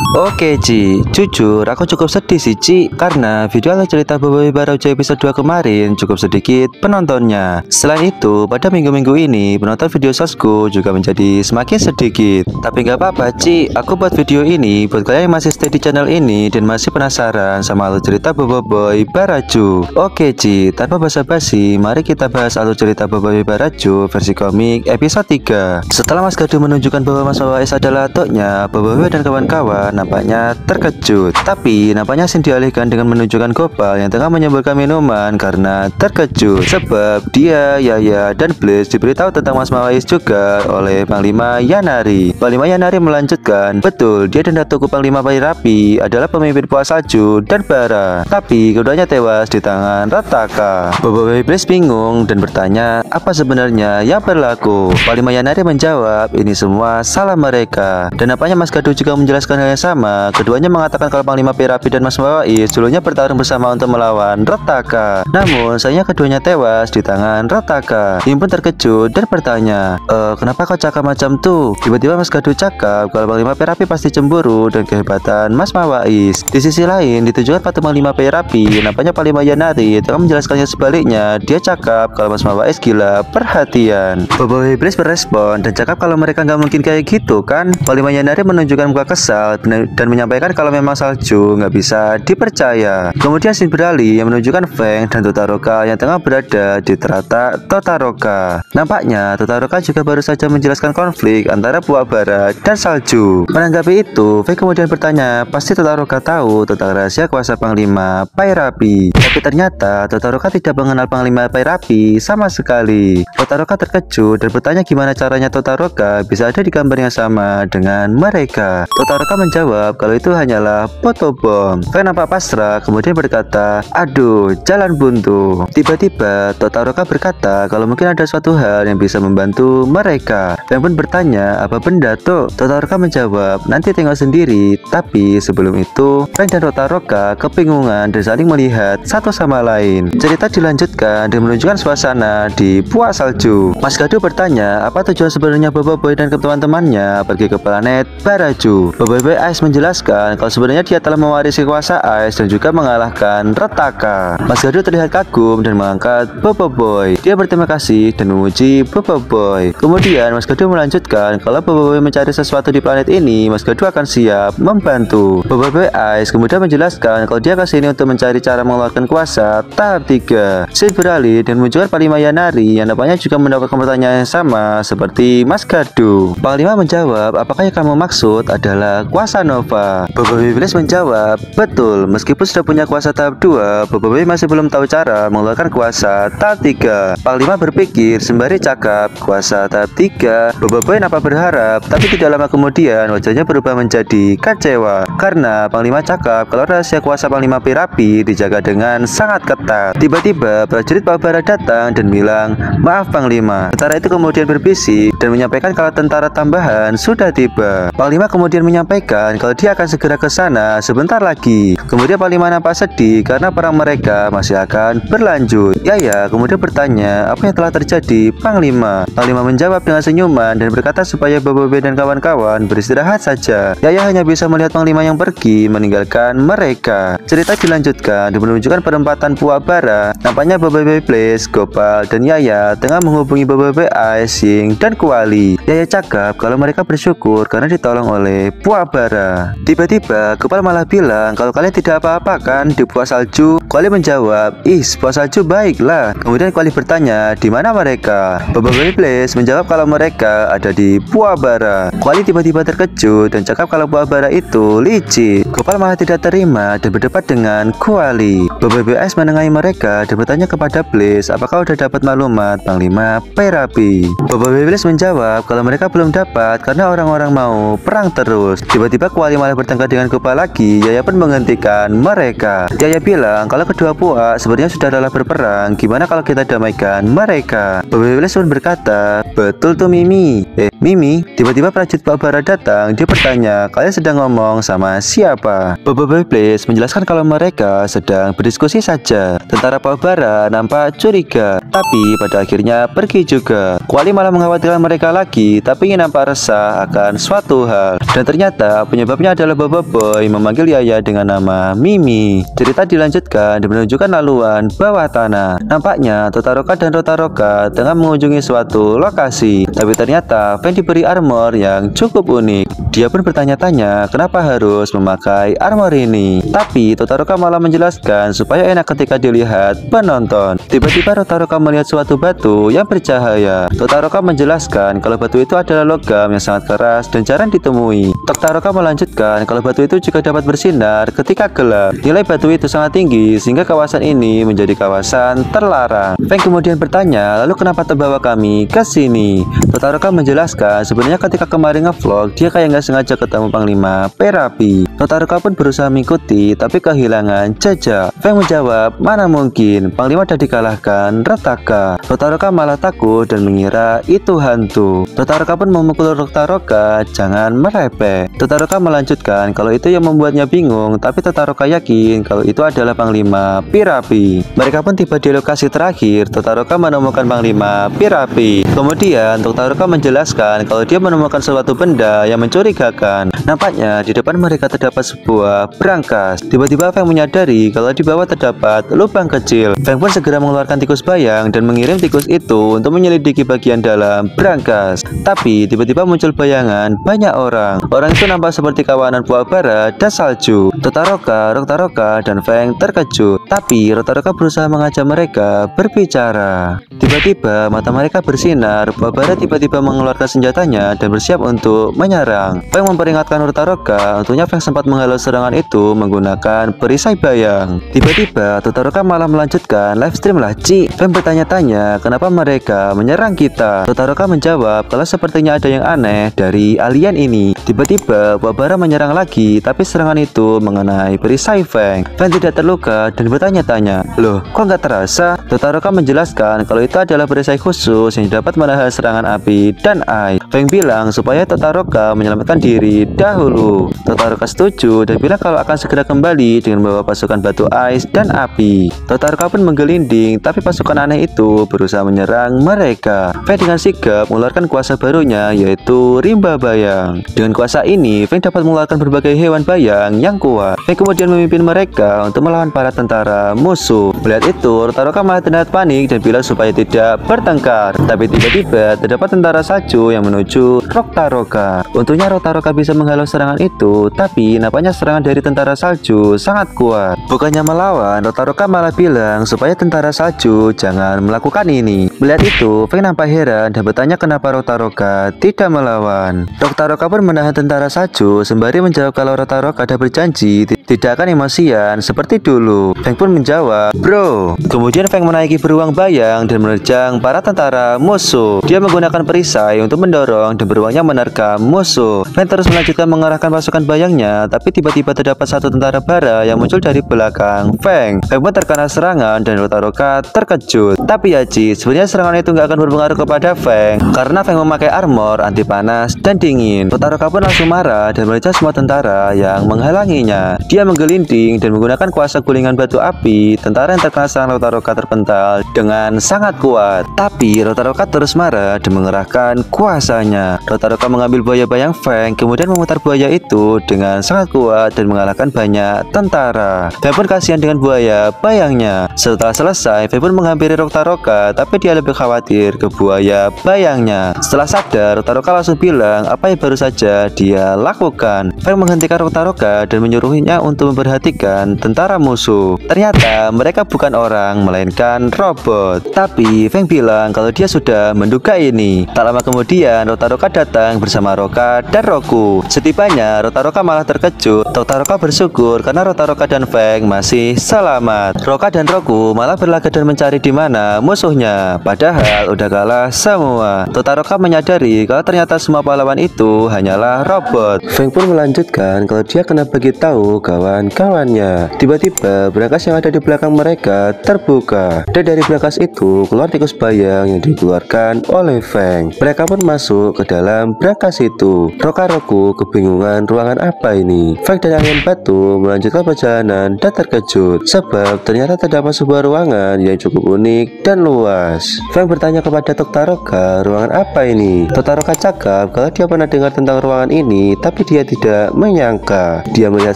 Oke Ci, jujur aku cukup sedih sih Ci, karena video alur cerita Bobo Barajo episode 2 kemarin cukup sedikit penontonnya. Selain itu, pada minggu-minggu ini penonton video sosku juga menjadi semakin sedikit. Tapi nggak apa-apa Ci, aku buat video ini buat kalian yang masih stay di channel ini dan masih penasaran sama alur cerita Bobo Barajo. Oke Ci, tanpa basa-basi, mari kita bahas alur cerita Bobo Barajo versi komik episode 3. Setelah Mas Gadu menunjukkan bahwa Mas Wais adalah atuknya, Bobo dan kawan-kawan nampaknya terkejut. Tapi nampaknya scene dialihkan dengan menunjukkan Gopal yang tengah menyuburkan minuman karena terkejut. Sebab dia, Yaya, dan Blaze diberitahu tentang Mas Mawais juga oleh Panglima Yanari. Panglima Yanari melanjutkan, betul, dia dan Datuk Panglima Pairapi adalah pemimpin Puas Salju dan Bara. Tapi keduanya tewas di tangan Rataka. Bobo Blaze bingung dan bertanya, apa sebenarnya yang berlaku? Panglima Yanari menjawab, ini semua salah mereka. Dan nampaknya Mas Gadu juga menjelaskan hal yang sama. Keduanya mengatakan kalau Panglima Pairapi dan Mas Mawais dulunya bertarung bersama untuk melawan Rataka. Namun sayangnya keduanya tewas di tangan Rataka. Im pun terkejut dan bertanya, kenapa kau cakap macam tuh? Tiba-tiba Mas Gadu cakap kalau Panglima Pairapi pasti cemburu dan kehebatan Mas Mawais. Di sisi lain, ditujukan pada Panglima Pairapi, nampaknya Panglima Yanari tengah menjelaskannya sebaliknya. Dia cakap kalau Mas Mawais gila perhatian. Bobo Iblis berespon dan cakap kalau mereka nggak mungkin kayak gitu kan. Panglima Yanari menunjukkan muka kesal dan menyampaikan kalau memang Salju nggak bisa dipercaya. Kemudian scene beralih yang menunjukkan Feng dan Totoroka yang tengah berada di teratak Totoroka. Nampaknya Totoroka juga baru saja menjelaskan konflik antara Puak Bara dan Salju. Menanggapi itu, Feng kemudian bertanya, pasti Totoroka tahu tentang rahasia kuasa Panglima Pairapi. Tapi ternyata Totoroka tidak mengenal Panglima Pairapi sama sekali. Totoroka terkejut dan bertanya gimana caranya Totoroka bisa ada di gambar yang sama dengan mereka. Totoroka menjawab kalau itu hanyalah foto bom. Feng nampak pasrah kemudian berkata, aduh, jalan buntu. Tiba-tiba Totoroka berkata kalau mungkin ada suatu hal yang bisa membantu mereka. Feng pun bertanya, apa benda tuh? Totoroka menjawab, nanti tengok sendiri. Tapi sebelum itu, Feng dan Totoroka kebingungan dan saling melihat satu sama lain. Cerita dilanjutkan dengan menunjukkan suasana di Puak Salju. Mas Gadu bertanya, apa tujuan sebenarnya Bobo Boy dan teman-temannya pergi ke planet Barajo. Bobo Boy Ice menjelaskan kalau sebenarnya dia telah mewarisi kuasa Ice dan juga mengalahkan Rataka. Mas Gadu terlihat kagum dan mengangkat Bobo Boy. Dia berterima kasih dan memuji Bobo Boy. Kemudian Mas Gadu melanjutkan kalau Bobo Boy mencari sesuatu di planet ini, Mas Gadu akan siap membantu. Bobo Boy Ice kemudian menjelaskan kalau dia kesini untuk mencari cara mengeluarkan kuasa tahap 3. Scene beralih dan menunjukkan Panglima Yanari yang nampaknya juga mendapatkan pertanyaan yang sama seperti Mas Gadu. Panglima menjawab, apakah yang kamu maksud adalah kuasa Nova? Bobo Iblis menjawab, betul, meskipun sudah punya kuasa tahap 2, Bobo masih belum tahu cara mengeluarkan kuasa tahap 3. Panglima berpikir sembari cakap kuasa tahap 3. Bobo nampak berharap, tapi tidak lama kemudian wajahnya berubah menjadi kecewa karena Panglima cakap kalau rahasia kuasa Panglima Pairapi dijaga dengan sangat ketat. Tiba-tiba prajurit Puak Bara datang dan bilang, maaf Panglima. Tentara itu kemudian berbisik dan menyampaikan kalau tentara tambahan sudah tiba. Panglima kemudian menyampaikan kalau dia akan segera ke sana sebentar lagi. Kemudian Panglima nampak sedih karena perang mereka masih akan berlanjut. Yaya kemudian bertanya, apa yang telah terjadi Panglima? Panglima menjawab dengan senyuman dan berkata supaya Bobo dan kawan-kawan beristirahat saja. Yaya hanya bisa melihat Panglima yang pergi meninggalkan mereka. Cerita dilanjutkan dan menunjukkan perempatan Puak Bara. Nampaknya Bobo Blaze, Gopal, dan Yaya tengah menghubungi Bobo Ice, Ying, dan Kuali. Yaya cakap kalau mereka bersyukur karena ditolong oleh Puak Bara. Tiba-tiba Gopal malah bilang kalau kalian tidak apa-apa kan di Puak Salju. Kuali menjawab, Puak Salju baiklah. Kemudian Kuali bertanya, di mana mereka? Bobo Blaze menjawab kalau mereka ada di Puak Bara. Kuali tiba-tiba terkejut dan cakap kalau Puak Bara itu licik. Gopal malah tidak terima dan berdebat dengan Kuali. Bobo Ice menengahi mereka dan bertanya kepada Blaze, apakah udah dapat maklumat Panglima Pairapi? Bobo Blaze menjawab kalau mereka belum dapat karena orang-orang mau perang terus. Tiba-tiba Kuali malah bertengkar dengan Gopal lagi. Yaya pun menghentikan mereka. Yaya bilang kalau kedua puak sebenarnya sudah lelah berperang, gimana kalau kita damaikan mereka? Bobo Blaze pun berkata, betul tuh Mimi. Mimi, tiba-tiba prajurit Puak Bara datang. Dia bertanya, kalian sedang ngomong sama siapa? Bobo Blaze menjelaskan kalau mereka sedang berdiskusi saja. Tentara Puak Bara nampak curiga, tapi pada akhirnya pergi juga. Kuali malah mengkhawatirkan mereka lagi, tapi ingin nampak resah akan suatu hal. Dan ternyata penyebabnya adalah Bobo Boy memanggil Yaya dengan nama Mimi. Cerita dilanjutkan dan menunjukkan laluan bawah tanah. Nampaknya Todoroka dan Rotaroka tengah mengunjungi suatu lokasi, tapi ternyata Feng diberi armor yang cukup unik. Dia pun bertanya-tanya kenapa harus memakai armor ini. Tapi Todoroka malah menjelaskan supaya enak ketika dilihat penonton. Tiba-tiba Rotaroka melihat suatu batu yang bercahaya. Todoroka menjelaskan kalau batu itu adalah logam yang sangat keras dan jarang ditemui. Todoroka melanjutkan kalau batu itu juga dapat bersinar ketika gelap. Nilai batu itu sangat tinggi sehingga kawasan ini menjadi kawasan terlarang. Feng kemudian bertanya, lalu kenapa terbawa kami ke sini? Todoroka menjelaskan sebenarnya ketika kemarin ngevlog dia kayak nggak sengaja ketemu Panglima Perapi. Todoroka pun berusaha mengikuti tapi kehilangan jejak. Feng menjawab, mana mungkin, Panglima sudah dikalahkan Retaka. Todoroka malah takut dan mengira itu hantu. Todoroka pun memukul Rotaroka, jangan merepek. Todoroka melanjutkan kalau itu yang membuatnya bingung, tapi Todoroka yakin kalau itu adalah Panglima Pirapi. Mereka pun tiba di lokasi terakhir. Todoroka menemukan Panglima Pirapi. Kemudian Todoroka menjelaskan kalau dia menemukan suatu benda yang mencurigakan. Nampaknya di depan mereka terdapat sebuah brankas. Tiba-tiba Feng menyadari kalau di bawah terdapat lubang kecil. Feng pun segera mengeluarkan tikus bayang dan mengirim tikus itu untuk menyelidiki bagian dalam brankas. Tapi tiba-tiba muncul bayangan banyak orang. Orang itu nampak seperti kawanan buah bara dan salju. Todoroka, Rotaroka, dan Feng terkejut. Tapi Rotaroka berusaha mengajak mereka berbicara. Tiba-tiba mata mereka bersinar. Buah bara tiba-tiba mengeluarkan senjatanya dan bersiap untuk menyerang. Feng memperingatkan Rotaroka. Untungnya Feng sempat menghalau serangan itu menggunakan perisai bayang. Tiba-tiba Todoroka malah melanjutkan live stream lah, Ci. Feng bertanya-tanya kenapa mereka menyerang kita. Todoroka menjawab kalau sepertinya ada yang aneh dari alien ini. Tiba-tiba buah bara menyerang lagi, tapi serangan itu mengenai perisai Feng. Feng tidak terluka dan bertanya-tanya, loh kok nggak terasa? Todoroka menjelaskan kalau itu adalah perisai khusus yang dapat menahan serangan api dan air. Feng bilang supaya Todoroka menyelamatkan diri dahulu. Todoroka setuju dan bilang kalau akan segera kembali dengan membawa pasukan batu ais dan api. Todoroka pun menggelinding, tapi pasukan aneh itu berusaha menyerang mereka. Feng dengan sigap mengeluarkan kuasa barunya yaitu rimba bayang. Dengan kuasa ini, Feng dapat mengeluarkan berbagai hewan bayang yang kuat. Feng kemudian memimpin mereka untuk melawan para tentara musuh. Melihat itu, Rotaroka malah terlihat panik dan bilang supaya tidak bertengkar. Tapi tiba-tiba terdapat tentara salju yang menuju Rotaroka. Untungnya Rotaroka bisa menghalau serangan itu, tapi nampaknya serangan dari tentara salju sangat kuat. Bukannya melawan, Rotaroka malah bilang supaya tentara salju jangan melakukan ini. Melihat itu, Feng nampak heran dan bertanya kenapa Rotaroka tidak melawan. Rotaroka pun menahan tentara salju sembari menjawab kalau Rotaroka ada berjanji tidak akan emosian seperti dulu. Feng pun menjawab, bro. Kemudian Feng menaiki beruang bayang dan menerjang para tentara musuh. Dia menggunakan perisai untuk mendorong dan beruangnya menerkam musuh. Feng terus melanjutkan mengarahkan pasukan bayangnya, tapi tiba-tiba terdapat satu tentara bara yang muncul dari belakang Feng. Feng pun terkena serangan dan Rotaroka terkejut. Tapi ya Ci, sebenarnya serangan itu nggak akan berpengaruh kepada Feng karena Feng memakai armor anti panas dan dingin. Rotaroka pun langsung marah dan melecat semua tentara yang menghalanginya. Dia menggelinding dan menggunakan kuasa gulingan batu api. Tentara yang terkena serangan Rotaroka terpental dengan sangat kuat. Tapi Rotaroka terus marah dan mengerahkan kuasanya. Rotaroka mengambil buaya bayang Feng, kemudian memutar buaya itu dengan sangat kuat dan mengalahkan banyak tentara. Feng pun kasihan dengan buaya bayangnya. Setelah selesai, Feng pun menghampiri Rotaroka, tapi dia lebih khawatir ke buaya bayangnya. Setelah sadar, Rotaroka langsung bilang apa yang baru saja dia lakukan. Feng menghentikan Rotaroka dan menyuruhnya untuk memperhatikan tentara musuh. Ternyata mereka bukan orang, melainkan robot. Tapi Feng bilang kalau dia sudah menduga ini. Tak lama kemudian, Rotaroka datang bersama Roka dan Roku. Setibanya, Rotaroka malah terkejut. Rotaroka bersyukur karena Rotaroka dan Feng masih selamat. Roka dan Roku malah berlagak dan mencari di mana musuhnya. Padahal udah kalah semua. Rotaroka menyadari kalau ternyata semua pahlawan itu hanyalah robot. Feng pun melanjutkan kalau dia kena beritahu kawan-kawannya. Tiba-tiba brankas yang ada di belakang mereka terbuka, dan dari brankas itu keluar tikus bayang yang dikeluarkan oleh Feng. Mereka pun masuk ke dalam brankas itu. Roka Roku kebingungan ruangan apa ini. Feng dan alien batu melanjutkan perjalanan dan terkejut sebab ternyata terdapat sebuah ruangan yang cukup unik dan luas. Feng bertanya kepada Todoroka, ruangan apa ini? Todoroka cakap kalau dia pernah dengar tentang ruangan ini, tapi dia tidak menyangka. Dia melihat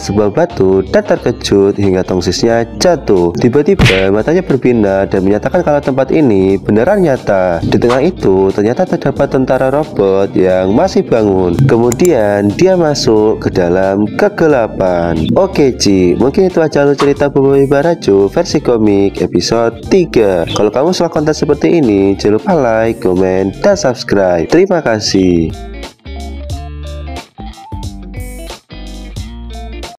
sebuah batu dan terkejut hingga tongsisnya jatuh. Tiba-tiba matanya berbinar dan menyatakan kalau tempat ini beneran nyata. Di tengah itu ternyata terdapat tentara robot yang masih bangun. Kemudian dia masuk ke dalam kegelapan. Oke Ci, mungkin itu aja alur cerita Boboiboy Barajo versi komik episode 3. Kalau kamu suka konten seperti ini, jangan lupa like, komen, dan subscribe. Terima kasih.